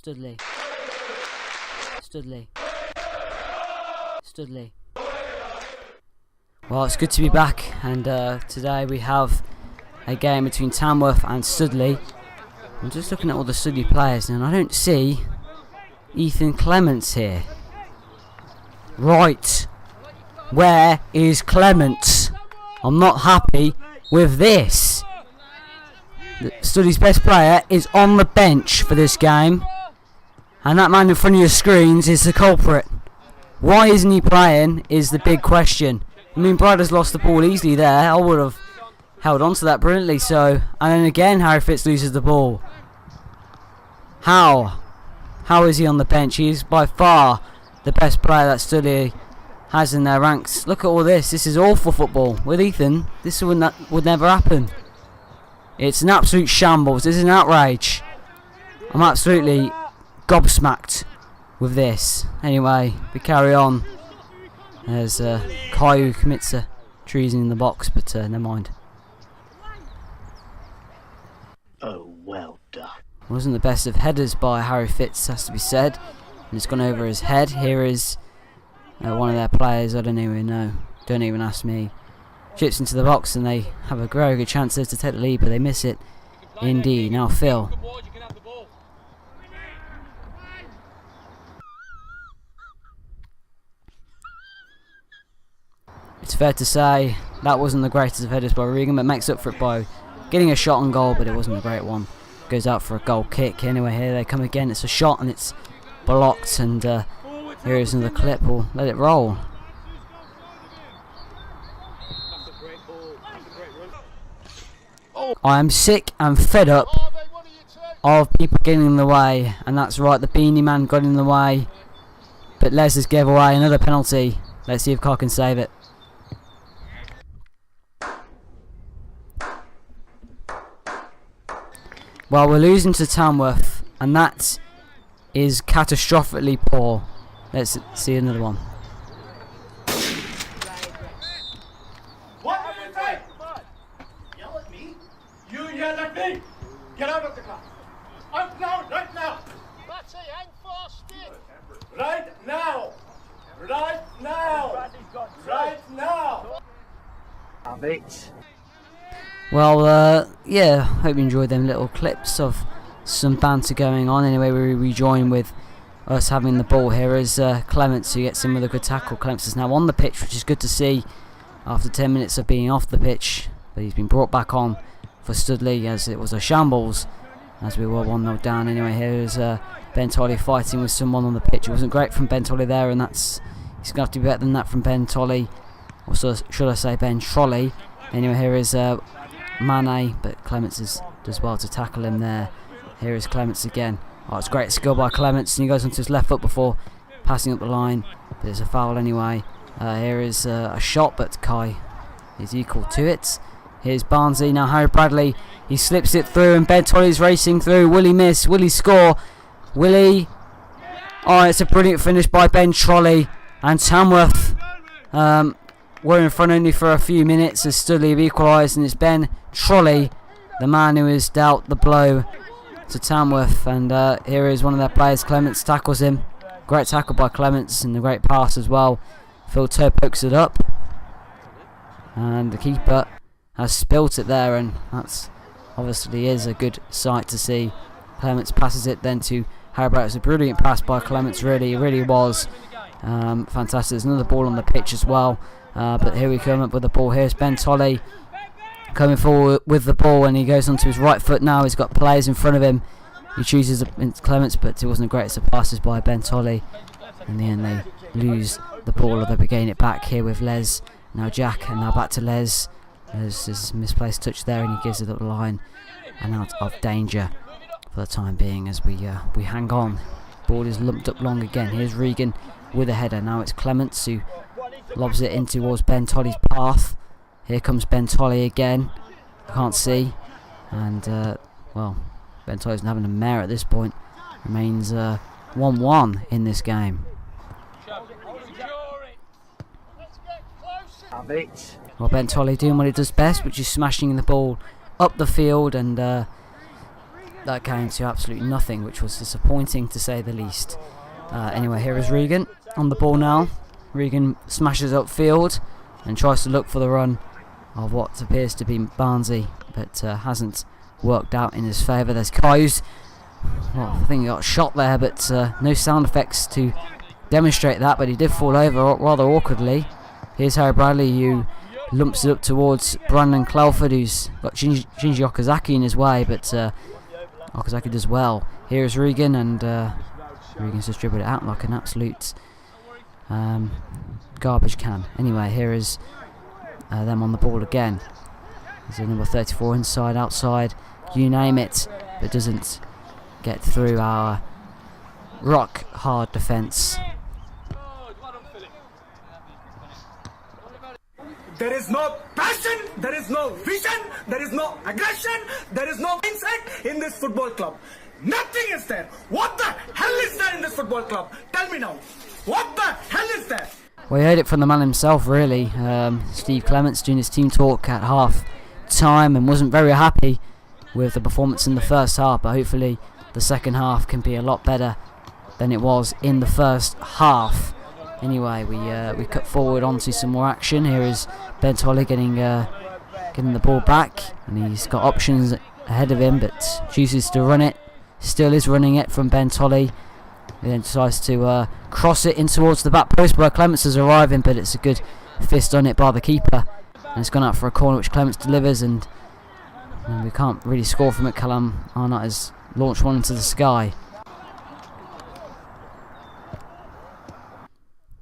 Studley. Well, it's good to be back, and today we have a game between Tamworth and Studley. I'm just looking at all the Studley players and I don't see Ethan Clements here. Right, where is Clements? I'm not happy with this. Studley's best player is on the bench for this game, and that man in front of your screens is the culprit. Why isn't he playing is the big question. I mean, Bryder's lost the ball easily there. I would have held on to that brilliantly. So, and then again, Harry Fitz loses the ball. How is he on the bench? He is by far the best player that Studley has in their ranks. Look at all this. This is awful football. With Ethan, this would never happen. It's an absolute shambles. This is an outrage. I'm absolutely gobsmacked with this. Anyway, we carry on. There's Kai who commits a treason in the box, but never mind. Oh, well done. Wasn't the best of headers by Harry Fitz, has to be said. And it's gone over his head. Here is one of their players, I don't even know. Don't even ask me. Chips into the box and they have a very good chance there to take the lead, but they miss it. Indeed. Now Phil. It's fair to say that wasn't the greatest of headers by Regan, but makes up for it by getting a shot on goal, but it wasn't a great one. Goes out for a goal kick. Anyway, here they come again. It's a shot and it's blocked, and here is another clip. We'll let it roll. I am sick and fed up of people getting in the way, and that's right, the beanie man got in the way, but Les has gave away another penalty. Let's see if Carr can save it. Well, we're losing to Tamworth, and that is catastrophically poor. Let's see another one. What are you saying? Yell at me? You yell at me! Get out of the class! Out now, right now! That's it, hang fast stick! Right now! Right now! Right now! Have it. Well, yeah, hope you enjoyed them little clips of some banter going on. Anyway, we rejoin with us having the ball. Here is Clements, who gets in with a good tackle. Clements is now on the pitch, which is good to see after 10 minutes of being off the pitch. But he's been brought back on for Studley, as it was a shambles, as we were 1-0 down. Anyway, here is Ben Tolley fighting with someone on the pitch. It wasn't great from Ben Tolley there, and he's going to have to be better than that from Ben Tolley. Or so, should I say Ben Trolley. Anyway, here is Mane, but Clements does well to tackle him there. Here is Clements again. Oh, it's great skill by Clements, and he goes onto his left foot before passing up the line, but it's a foul anyway. Here is a shot, but Kai is equal to it. Here's Barnsley, now Harry Bradley, he slips it through, and Ben Tolley's racing through. Will he miss? Will he score? Will he? Oh, it's a brilliant finish by Ben Trolley, and Tamworth we're in front only for a few minutes as Studley have equalised, and it's Ben Trolley, the man who has dealt the blow to Tamworth. And here is one of their players. Clements tackles him. Great tackle by Clements, and a great pass as well. Phil Toe pokes it up, and the keeper has spilt it there, and that's obviously is a good sight to see. Clements passes it then to Harry Bradley. It's a brilliant pass by Clements, really, it really was. Fantastic. There's another ball on the pitch as well. But here we come up with the ball. Here's Ben Tolley coming forward with the ball, and he goes onto his right foot now. He's got players in front of him. He chooses Clements, but it wasn't the greatest of passes by Ben Tolley. In the end, they lose the ball, or they regain it back here with Les. Now Jack, and now back to Les. There's his misplaced touch there, and he gives it up the line and out of danger for the time being as we hang on. Ball is lumped up long again. Here's Regan with a header. Now it's Clements who lobs it in towards Ben Tolley's path. Here comes Ben Tolley again. Can't see. And, well, Ben Tolley's having a mare at this point. Remains 1-1 in this game. Have it. Well, Ben Tolley doing what he does best, which is smashing the ball up the field and that came to absolutely nothing, which was disappointing to say the least. Anyway, here is Regan on the ball now. Regan smashes upfield and tries to look for the run of what appears to be Barnsley, but hasn't worked out in his favour. There's Kaius. Well, I think he got shot there, but no sound effects to demonstrate that, but he did fall over rather awkwardly. Here's Harry Bradley, who lumps it up towards Brandon Clelford, who's got Shinji Okazaki in his way, but Okazaki does well. Here's Regan, and Regan's just dribbled it out like an absolute garbage can. Anyway, here is them on the ball again. There's a number 34 inside, outside, you name it, but doesn't get through our rock hard defence. There is no passion, there is no vision, there is no aggression, there is no mindset in this football club. Nothing is there. What the hell is there in this football club? Tell me now. What the hell is there? Well, you heard it from the man himself, really. Steve Clements doing his team talk at half time and wasn't very happy with the performance in the first half, but hopefully the second half can be a lot better than it was in the first half. Anyway, we cut forward onto some more action. Here is Ben Tolley getting the ball back, and he's got options ahead of him, but chooses to run it. Still is running it from Ben Tolley. He then decides to cross it in towards the back post where Clements is arriving, but it's a good fist on it by the keeper, and it's gone out for a corner which Clements delivers, and we can't really score from it. Callum Arnott has launched one into the sky.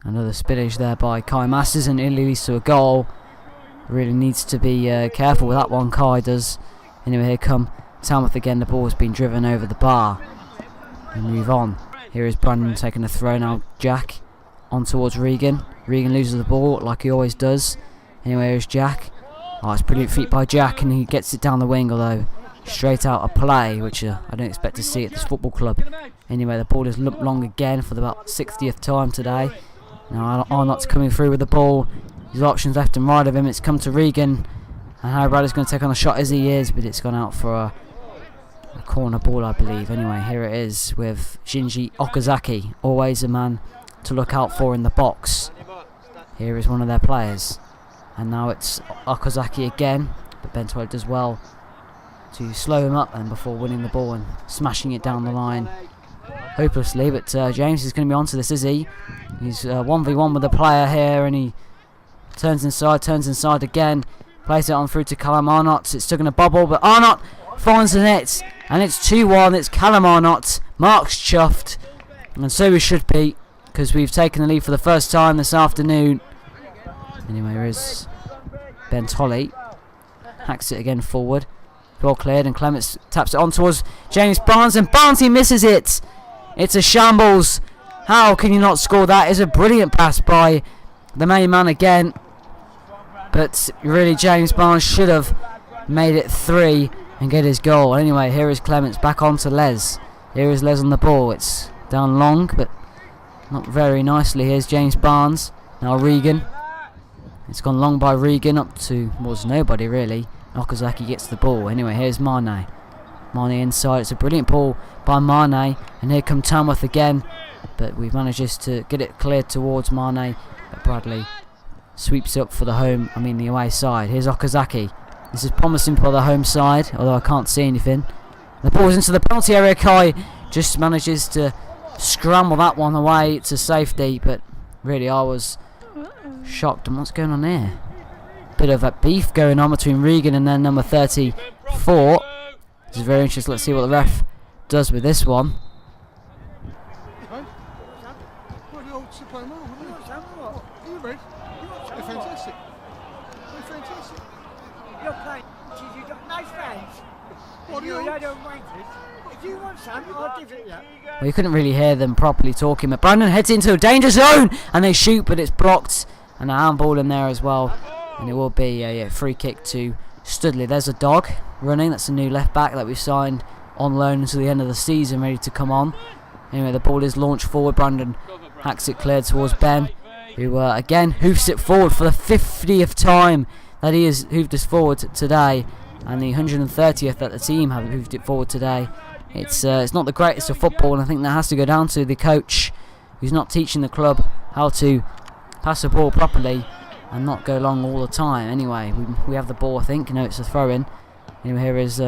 Another spillage there by Kai Masters, and it leads to a goal. Really needs to be careful with that one, Kai does. Anyway, here come Tamworth again. The ball has been driven over the bar. We move on. Here is Brandon taking a throw now. Jack on towards Regan. Regan loses the ball like he always does. Anyway, here's Jack. Oh, it's brilliant feet by Jack, and he gets it down the wing, although straight out of play, which I don't expect to see at this football club. Anyway, the ball is lumped long again for the about 60th time today. Now Arnott's coming through with the ball. His options left and right of him. It's come to Regan, and Harry Bradley's going to take on a shot as he is, but it's gone out for a corner ball, I believe. Anyway, here it is with Shinji Okazaki, always a man to look out for in the box. Here is one of their players, and now it's Okazaki again, but Ben Tolley does well to slow him up and before winning the ball and smashing it down the line hopelessly. But James is going to be onto this, is he? He's 1v1 with the player here, and he turns inside again, plays it on through to Callum Arnott. It's still going to bubble, but Arnott finds the net, and it's 2-1. It's Callum Arnott. Mark's chuffed, and so we should be, because we've taken the lead for the first time this afternoon. Anyway, here is Ben Tolley, hacks it again forward, well cleared, and Clements taps it on towards James Barnes, and Barnes, he misses it. It's a shambles. How can you not score that? It's a brilliant pass by the main man again, but really James Barnes should have made it 3 and get his goal. Anyway, here is Clements back on to Les. Here is Les on the ball. It's down long, but not very nicely. Here's James Barnes. Now Regan. It's gone long by Regan up towards nobody really. Okazaki gets the ball. Anyway, here's Mane. Mane inside. It's a brilliant ball by Mane, and here come Tamworth again, but we've managed just to get it cleared towards Mane, but Bradley sweeps up for the away side. Here's Okazaki. This is promising for the home side, although I can't see anything. The ball's into the penalty area. Kai just manages to scramble that one away to safety, but really I was shocked. And what's going on here? Bit of a beef going on between Regan and then number 34. This is very interesting. Let's see what the ref does with this one. Well, you couldn't really hear them properly talking, but Brandon heads into a danger zone and they shoot, but it's blocked, and a handball in there as well, and it will be a free kick to Studley. There's a dog running. That's a new left back that we've signed on loan until the end of the season, ready to come on. Anyway, the ball is launched forward. Brandon hacks it cleared towards Ben, who again hoofs it forward for the 50th time that he has hoofed us forward today, and the 130th that the team have hoofed it forward today. it's not the greatest of football, and I think that has to go down to the coach, who's not teaching the club how to pass the ball properly and not go long all the time. Anyway, we have the ball, I think. No, it's a throw-in. Anyway, here is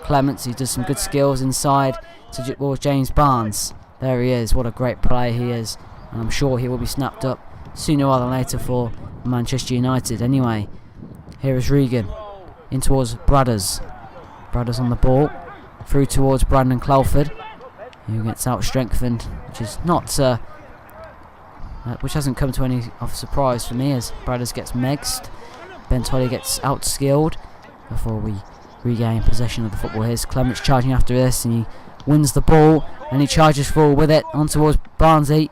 Clements. He does some good skills inside towards James Barnes. There he is. What a great player he is. And I'm sure he will be snapped up sooner rather than later for Manchester United. Anyway, here is Regan in towards Bradders. Bradders on the ball. Through towards Brandon Clelford, who gets out strengthened, which is not which hasn't come to any of surprise for me, as Bradders gets megxed. Ben Tolley gets outskilled before we regain possession of the football. Here's Clements charging after this, and he wins the ball and he charges forward with it on towards Barnsley.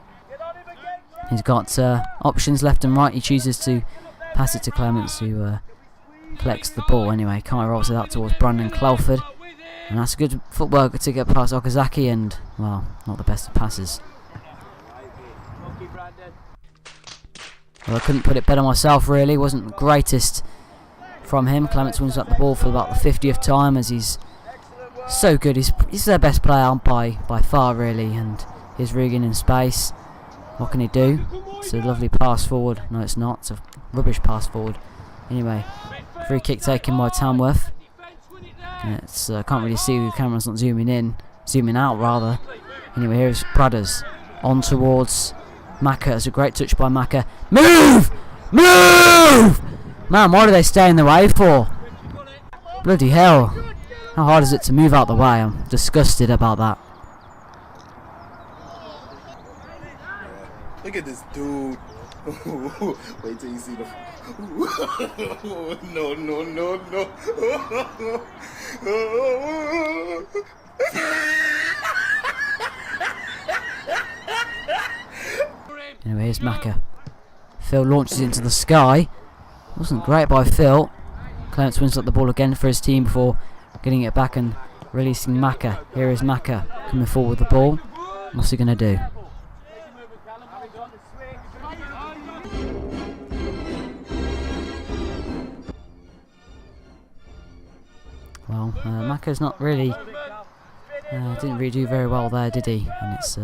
He's got options left and right. He chooses to pass it to Clements, who collects the ball. Anyway, Kai rolls it out towards Brandon Clelford, and that's a good footwork to get past Okazaki, and, well, not the best of passes. Well, I couldn't put it better myself, really. Wasn't the greatest from him. Clements wins up the ball for about the 50th time, as he's so good. He's their best player by far, really, and here's Regan in space. What can he do? It's a lovely pass forward. No, it's not. It's a rubbish pass forward. Anyway, free kick taken by Tamworth. It's can't really see, the camera's not zooming out rather. Anyway, here's Bradders on towards Macca. It's a great touch by Macca. Move! Move! Man, what are they staying in the way for? Bloody hell. How hard is it to move out the way? I'm disgusted about that. Look at this dude. Wait till you see the... No. Anyway, here's Macca. Phil launches into the sky. Wasn't great by Phil. Clements wins up the ball again for his team before getting it back and releasing Macca. Here is Macca coming forward with the ball. What's he going to do? Well, Macca's not really... didn't really do very well there, did he? And it's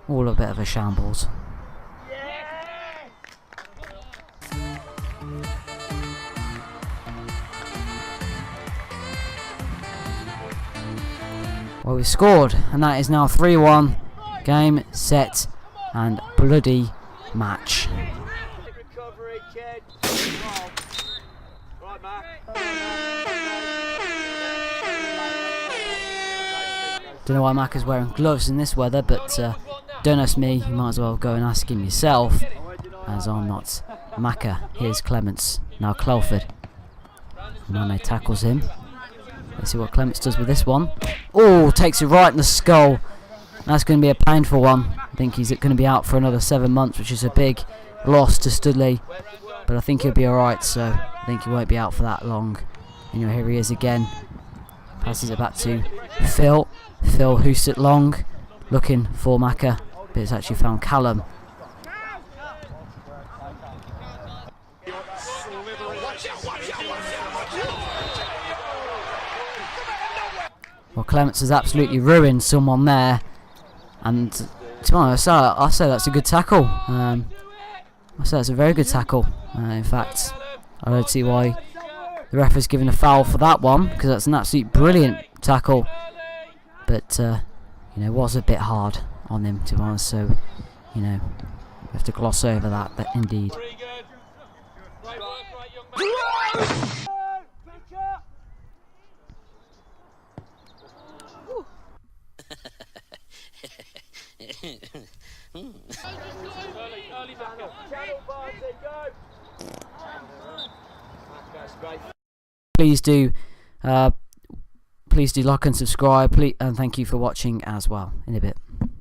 all a bit of a shambles. Well, we scored, and that is now 3-1. Game, set, and bloody match. Don't know why Macca's wearing gloves in this weather, but don't ask me, you might as well go and ask him yourself, as I'm not Macca. Here's Clements, now Clelford. Mane tackles him. Let's see what Clements does with this one. Oh, takes it right in the skull. That's going to be a painful one. I think he's going to be out for another 7 months, which is a big loss to Studley. But I think he'll be alright, so I think he won't be out for that long. Anyway, here he is again. Passes it back to Phil. Phil hoosts it long, looking for Macca, but it's actually found Callum. Well, Clements has absolutely ruined someone there, and to be honest, I say that's a good tackle. I say that's a very good tackle. In fact, I don't see why the ref has given a foul for that one, because that's an absolute brilliant tackle. But you know, it was a bit hard on him, to be honest. So, you know, we have to gloss over that. But indeed. Please do like and subscribe, and thank you for watching as well. In a bit.